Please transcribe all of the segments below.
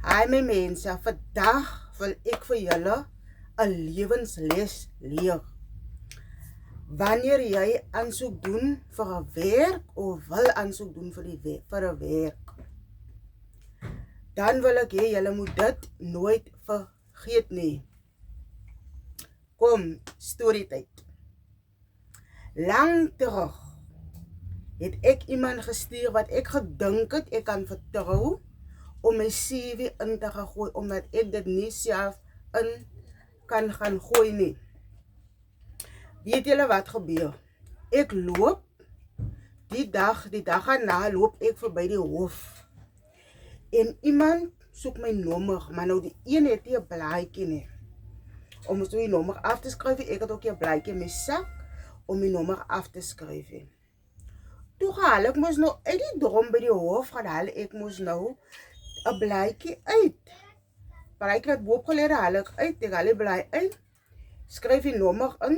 Hi my mense, vandag wil ek vir julle 'n lewensles leer. Wanneer jy aansoek doen vir 'n werk of wil aansoek doen vir 'n werk, dan wil ek hê julle moet dit nooit vergeet nie. Kom, storytyd. Lang terug het ek iemand gestuur wat ek gedink het ek kan vertrou om my CV in te gaan gooi, omdat ek dit nie self in kan gaan gooi nie. Weet julle wat gebeur? Ek loop die dag daarna loop ek verby die hof. En iemand soek my nommer, maar nou die een het nie 'n blaadjie nie. Om so die nommer af te skryf, ek het ook 'n blaadjie in my sak om die nommer af te skryf. Toe haal ek mos nou uit die drom by die hof, haal ek mos nou 'n blaadjie uit. Blaadjie wat boop gelê haal ek uit, ek haal die blaadjie uit, skryf die nommer in.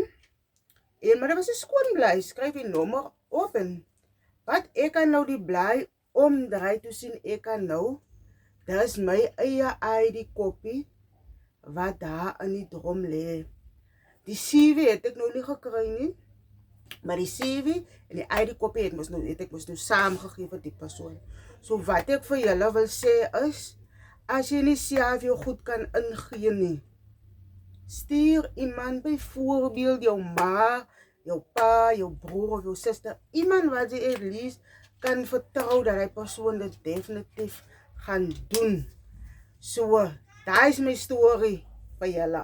En maar dit was 'n skoon blaai, skryf die nommer op en wat ek kan nou die blaai omdraai, toe sien ek kan nou, dis my eie ID kopie wat daar in die drom lê. Die CV het ek nou nie gekry nie, maar die CV en die ID kopie het ek mos nou saamgegee vir die persoon. So wat ek vir julle wil sê is, as jy nie self jou goed kan ingee nie, stuur iemand, byvoorbeeld jou ma, jou pa, jou broer of jou suster, iemand wat jy at least kan vertrou dat hy persoon dit definitief gaan doen. So, daar is my story vir julle.